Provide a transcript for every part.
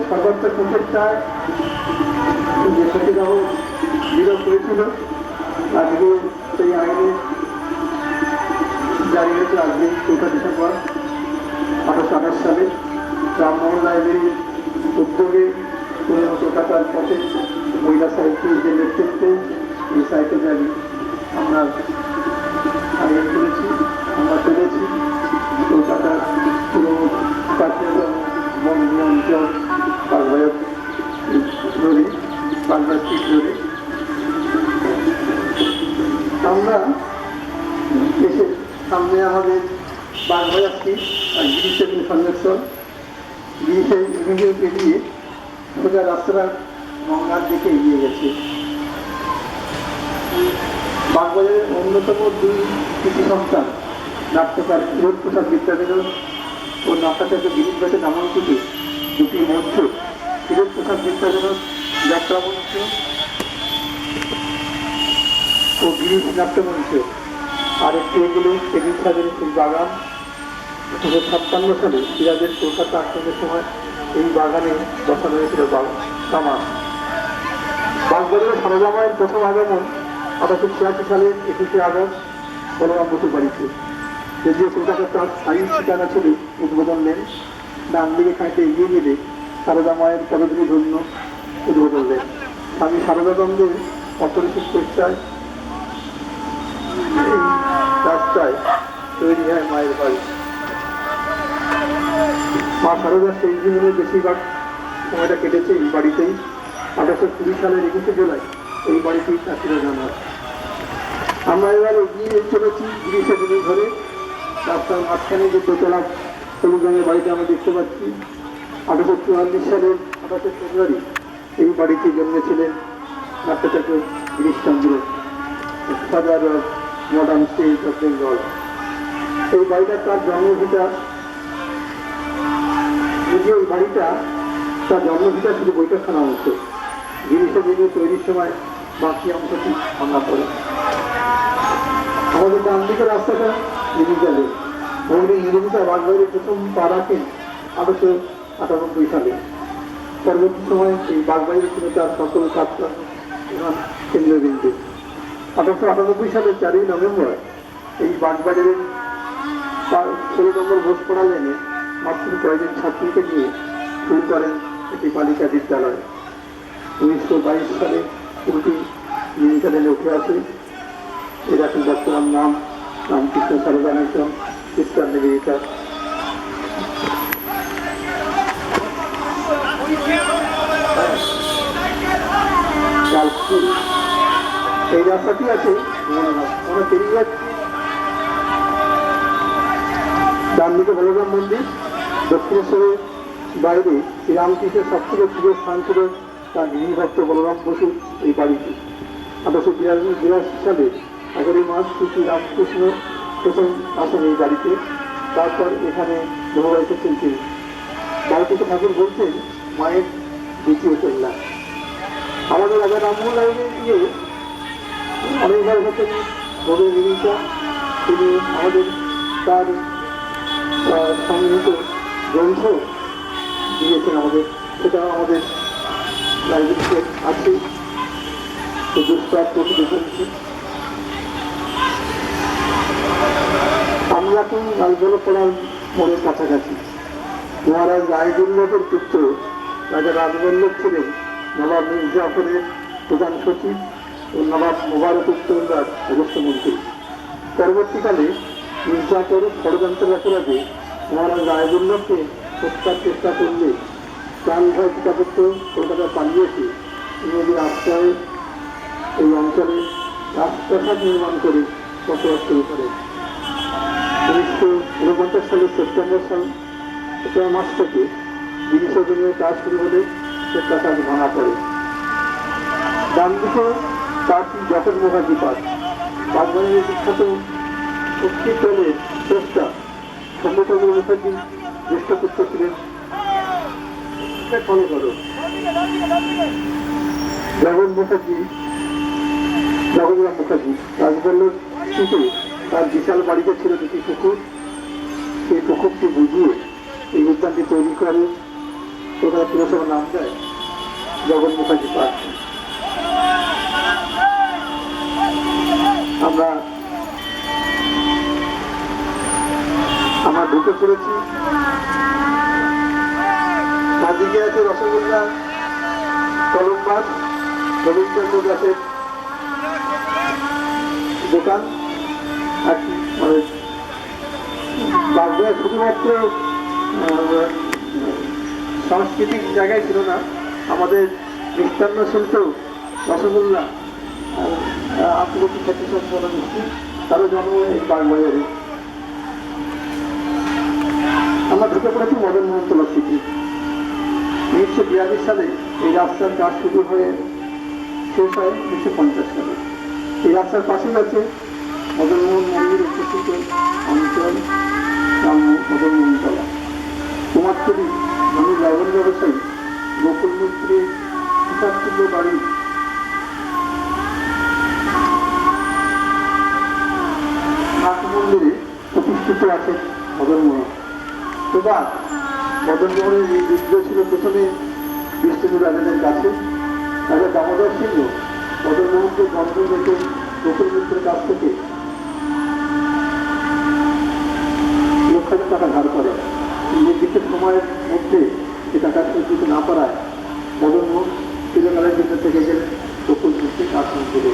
সর্বোচ্চ প্রচেষ্টায় যে সতীদাহ বিরোধ হয়েছিল আজকে সেই আইনে জারি হয়েছে আজকে 4 ডিসেম্বর 1828 সালে রামমোহন রায়ের উদ্যোগে কলকাতার পথে মহিলা সাহিত্যের যে নেতৃত্বে এই সাহিত্য জারি আমরা আয়োজন করেছি, আমরা তুলেছি কলকাতার পুরো প্রাচীনতম বঙ্গীয় অঞ্চল বাগবাজার ধরে বাগবাজার স্ট্রিট ধরে আমরা এসে সামনে আমাদের বাগবাজার স্ট্রিট আর গিরিশের সংরক্ষণ গিরিশের এভিনিউ পেরিয়ে সোজা রাস্তাটা গঙ্গার দিকে এগিয়ে গেছে। বাগবাজারের অন্যতম 2 কৃষি সন্তান নাট্যকার ক্ষীরোদপ্রসাদ বিদ্যাসাগর ও নাট্যাচার্য গিরিশ ঘোষের নামাঙ্কিত 2টি মঞ্চ ক্ষীরোদপ্রসাদ বিদ্যাসাগর যাত্রা মঞ্চ ও গিরিশ নাট্যমঞ্চ আর একটি এগুলো টেবিল সাজারের সেই বাগান 1957 সালে সিরাজের কলকাতা আক্রমণের সময় এই বাগানে বসানো হয়েছিল কামান। বাগবাজারের সারদা মায়ের প্রথম আগমন 1886 সালের 21শে আগস্ট বলরাম বসুর বাড়িতে। যদিও কলকাতার তার স্থায়ী ঠিকানা ছিল উদ্বোধন লেন, ডান দিকে খাইতে এগিয়ে গেলে সারদা মায়ের পদধূলি ধন্য উদ্বোধন লেন। স্বামী সারদানন্দের অপরিচিত চেষ্টায় এই রাস্তায় তৈরি হয় মায়ের বাড়ি। মা সারদার সেই জীবনের বেশিরভাগ সময়টা কেটেছে এই বাড়িতেই। 1820 সালের 21শে জুলাই এই বাড়িতেই তার চিরজন হয়। আমরা এবার এগিয়ে চলেছি গিরিশের দিকে ধরে রাস্তার মাঝখানে যে দোতলা হলুদ রঙের বাড়িটা আমরা দেখতে পাচ্ছি। 1844 সালের 28শে ফেব্রুয়ারি এই বাড়িতে জন্মেছিলেন নাট্যাচার্য Girishchandra, father of modern state of Bengal. এই বাড়িটা তার জন্মভিটা, যদিও এই বাড়িটা তার জন্মভিটা শুধু বৈঠকখানা অংশ, গিরিশের দিকে তৈরির সময় বাকি অংশটি ভাঙা পড়ে। আমাদের ডান দিকের রাস্তাটা নির্মিতালে মন্দির নির্মিতা বাগবাজারে প্রথম পা রাখেন 1898 সালে। পরবর্তী সময় এই বাগবাজারে ছিল তার সকল কাজকর্ম কেন্দ্রবিন্দু। 1898 সালের 4ই নভেম্বর এই বাগবাজারের 16 নম্বর ঘোষপাড়া লেনে মাত্র কয়েকজন ছাত্রীকে নিয়ে শুরু করেন একটি বালিকা বিদ্যালয়। 1922 সালে পুরোটি নির্মিতা লেনে উঠে আসে। এর এখন বর্তমান নাম রামকৃষ্ণ সারদা মিশন খ্রিস্টান নিবেদিতা। এই রাস্তাটি আছে আমরা পেরিয়ে যাচ্ছি। ডান দিকে বলরাম মন্দির, দক্ষিণেশ্বরের বাইরে শ্রীরামকৃষ্ণের সবথেকে প্রিয় স্থান ছিল তার গৃহভক্ত বলরাম বসুর এই বাড়িটি। 1882 সালে 11 মার্চ শ্রী রামকৃষ্ণ প্রথম আসেন এই বাড়িতে। তারপর এখানে বহু এসেছেন তিনি। বাড়িটিকে ঠাকুর বলছেন মায়ের দ্বিতীয় কন্যা। আমাদের রাজা রামমোহন রায়ের দিয়ে অনেকবার হচ্ছেন ভোগের নির্মিতা। তিনি আমাদের তার সংগৃহীত গ্রন্থ দিয়েছেন আমাদের, সেটা আমাদের লাইব্রেরিতে আছে। আমরা এখন লালগোলাপাড়ার মোড়ের কাছাকাছি। মহারাজ রায়দুল্লভের পুত্র রাজা রাজবল্লভ ছিলেন নবাব মির্জাফরের প্রধান সচিব ও নবাব মোবারক-উদ-দৌলার অবস্থমন্ত্রী। পরবর্তীকালে মির্জাফর ষড়যন্ত্রের অপরাধে মহারাজ রায়দুল্লভকে হত্যার চেষ্টা করলে প্রাণ ভয় পিতাপুত্র কলকাতা পালিয়েছে নদীর আশ্রয়ে এই অঞ্চলে রাজপ্রাসাদ নির্মাণ করে বসবাস শুরু করে। 1949 সালের সেপ্টেম্বর মাস থেকে গিরিশোধনের কাজ শুরু হলে সে প্রাসাদ ভাঙা পড়ে। ডান দিকে তাঁতি যশোর মুখার্জি পাঠ, বাগবাজারের বিখ্যাত শক্তি দলের স্রষ্টা শম্ভুচন্দ্র মুখার্জি জ্যেষ্ঠ পুত্র ছিলেন। ফলো করো জগৎ মুখার্জি, জগৎরাম মুখার্জি রাজবল্লভ থেকে তার বিশাল বাড়িতে ছিল 2টি পুকুর। সেই পুকুরটি বুঝিয়ে এই উদ্যানটি তৈরি করে কলকাতা পুরসভার নাম দেয় জগৎ মুখার্জি পার্ক। আমরা ঢুকে পড়েছি। চারদিকে আছে রসগোল্লা, কলমবাস, রবীন্দ্রচন্দ্র দাসের দোকান। মানে বাগদায় শুধুমাত্র সাংস্কৃতিক জায়গায় ছিল না, আমাদের মিষ্টান্ন শিল্প, রসগোল্লা, আন্তর্জাতিক খ্যাতি সম্পন্ন মিষ্টি, তারও জন্ম এই বাগবাজারে। আমরা ঢুকে পড়েছি মদন মোহনতলা সিটি। 1942 সালে এই রাস্তার কাজ শুরু হয়ে শেষ হয় 1950 সালে। এই রাস্তার পাশেই আছে মদনমোহন মন্দির উপস্থিত অঞ্চল, নাম মদন মোহনতলা। কুমারটুলি ধনী লবণ ব্যবসায়ী গোকুল মিত্রের হিসাবতুল্য বাড়ি নাট মন্দিরে প্রতিষ্ঠিত আছে মদনমোহন। এবার মদনমোহনের এই বিদ্রোহ ছিল প্রথমে বিষ্ণু রাজাদের কাছে। রাজা দামোদর সিংহ মদনমোহনকে বন্ধন রেখে গোকুল মিত্রের কাছ থেকে লক্ষ টাকা ধার করে। নির্দিষ্ট সময়ের মধ্যে সে টাকা শোধ দিতে না পারায় মদনমোহন চিরকালের জন্য থেকে গেলেন গোকুল মিত্রের আক্রমণ করে।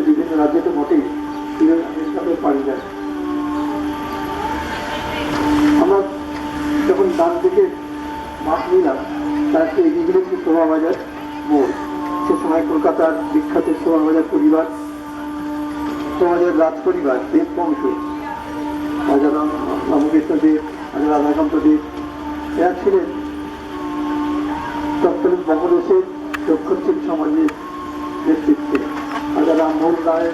বিভিন্ন রাজ্যে তো মোটেই পারি যায়। আমরা যখন ডান দিকে মাঠ নিলাম, তার একটা এগিয়ে গেলে শোভাবাজার মোড়। সে সময় কলকাতার বিখ্যাত শোভাবাজার পরিবার, শোভাবাজার রাজ পরিবার, দেব বংশ, রাজা রামকৃষ্ণ দেব, রাজা রাধাকান্ত দেব, এরা ছিলেন তৎকালীন বঙ্গদেশের দক্ষিণ সমাজের নেতৃত্বে। রাজা রামমোহন রায়,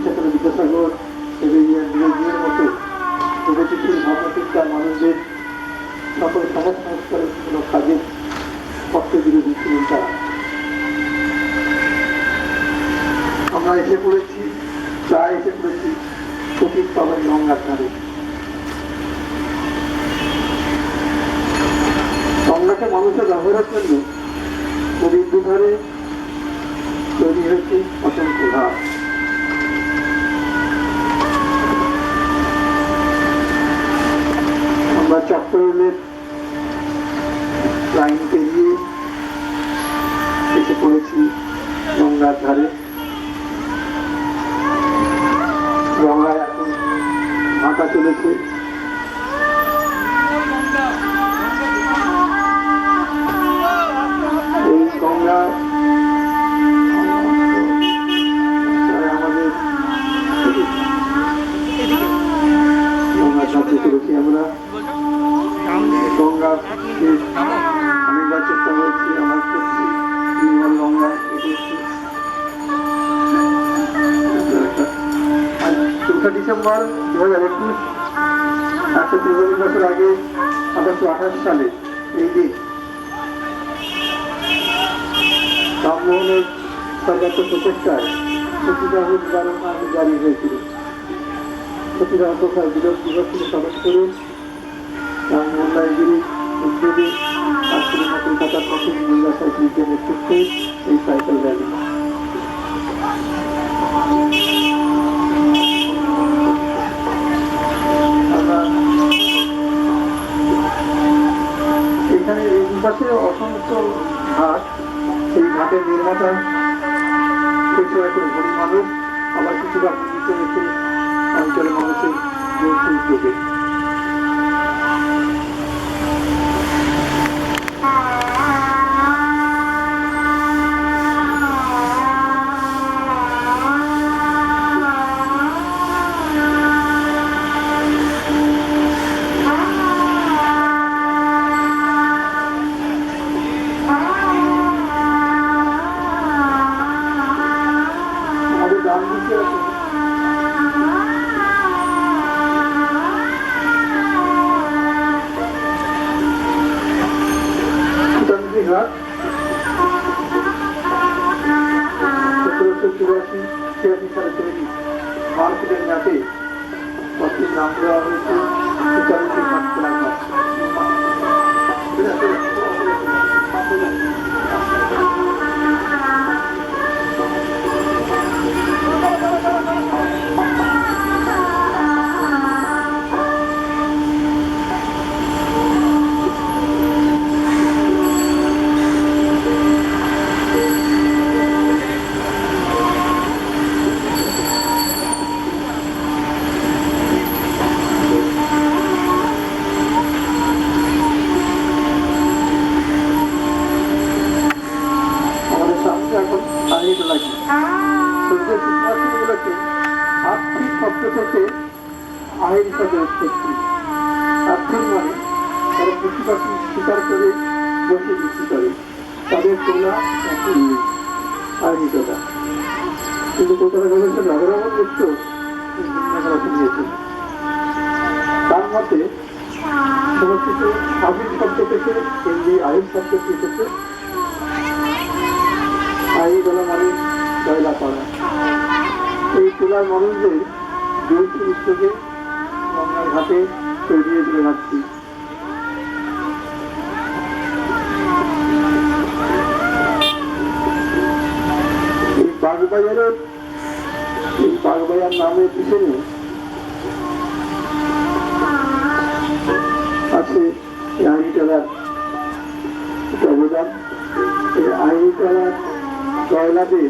সেখানে বিদ্যাসাগর, বিরোধীর মতো প্রগতিশীল ভাবনাচিন্তার মানুষদের সকল সমাজ সংস্কারের কোনো কাজের পক্ষে বিরোধী ছিলেন তারা। আমরা এসে পড়েছি, প্রায় এসে পড়েছি সতীর পাবেন গঙ্গার ধারে। গঙ্গাকে মানুষের ব্যবহারের জন্য নদীর দুধারে তৈরি হয়েছে অসংখ্য ঘাট। আমরা চট্টগ্রামের লাইন পেরিয়ে এসে পড়েছি গঙ্গার ধারে। গঙ্গায় এখন ভাটা চলেছে। এই গঙ্গা আমাদের গঙ্গার সাথে করেছি আমরা। গঙ্গা অনেকবার চেষ্টা করেছি, আমার করছি গঙ্গা ডিসেম্বর 2021, 143 বছর আগে 1828 সালে এই দিন রামমোহনের সর্বাত্ম প্রচেষ্টায় সতীদাহ নিবারণ আইন জারি হয়েছিল। সতীদাহ প্রথার বিরোধ দিবসকে স্মরণ করে রামমোহন রায়গিরি উদ্যোগে আজকের কলকাতার প্রথম মহিলা সাইক্লিস্টদের নেতৃত্বে এই সাইকেল র্যালি। এখানে এই পাশে অসংখ্য ঘাট, এই ঘাটের নির্মাতা কিছু এখন গরিব মানুষ, আবার কিছু ঘাট নির্মিত হয়েছে অঞ্চলের মানুষের যৌথ উদ্যোগে। মার্কেটের ম্যাপে পথটির নাম দেওয়া হয়েছে আর্থিক শব্দ থেকে আইন হিসাবে উৎপত্তি। আর্থিক মানে তারা পশুপাখি শিকার করে বসে বিক্রি করে, তাদের তোলা আইনিকতা। কিন্তু কলকাতা গবেষণা নগরামন মিত্র নিয়েছেন, তার মতে সমস্ত আইন শব্দ থেকে হিন্দি আইন শব্দ এসেছে। আইন তোলা মানে কয়লা করা। এই তোলার মানুষদের যৌথ উদ্যোগে গঙ্গার ঘাটে তৈরিয়ে দিলে রাখছি। এই বাগবাজার নামের পিছনে আছে আইনিতলার অবদান। এই আইনিতলার কয়লাতে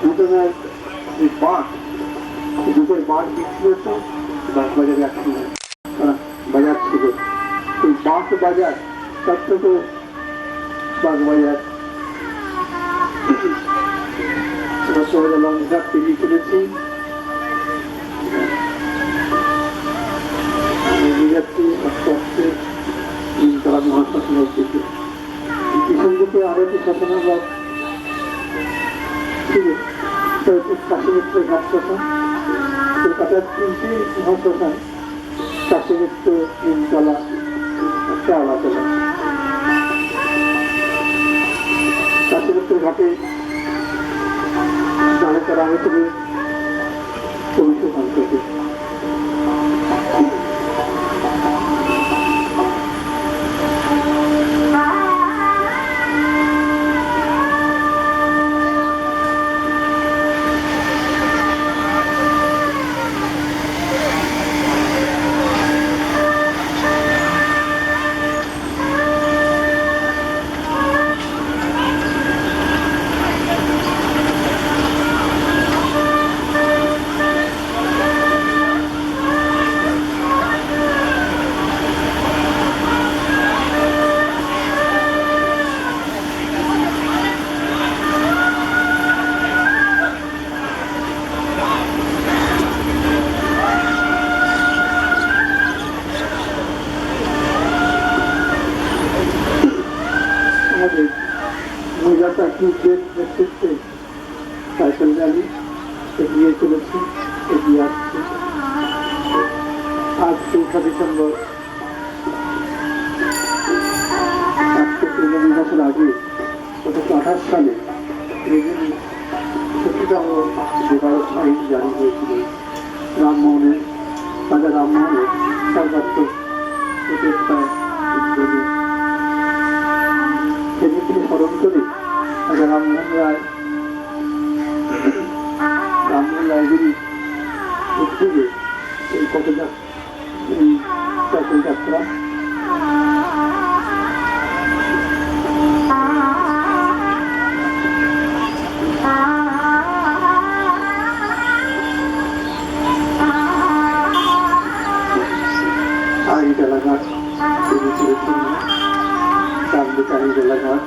দুজনের বাঁধ, দুটোর বাঁধ বিক্রি হতো বাগবাজারে একসঙ্গে বাজার ছিল। এই বাঁধ বাজার তার থেকে বাগবাজার শহরে লঞ্চঘাট পেরিয়ে চলেছি। যাচ্ছি আস্তে আস্তে তিনতলা মহাশ্মশানের দিকে। পিছন দিকে আরো একটি শ্মশানাবাদ কাশীমিত্র ঘাট শ্মশান। কলকাতার তিনটি মহাশ্মশান কাশীমিত্র, তিনতলা, চাওড়াতলা। কাশীমিত্র ঘাটে স্নান করা হয়েছিল অভিষেকান থেকে। মহিলা চাকরিদের নেতৃত্বে সাইকেল র্যালি এগিয়ে চলেছে, এগিয়ে আসছে। আজ 4 ডিসেম্বর বছর আগে 1928 সালে যেদিন 70তম যে ভারত আইন জারি হয়েছিল, রামমোহনের রাজা রামমোহনের সর্বাত্ম প্রচেষ্টায় উদ্যোগে সেদিন তিনি স্মরণ করে রাজা রামমোহন রায়গিরি উদ্যোগে এই এই সাইকেল যাত্রা এলাকার এলাকার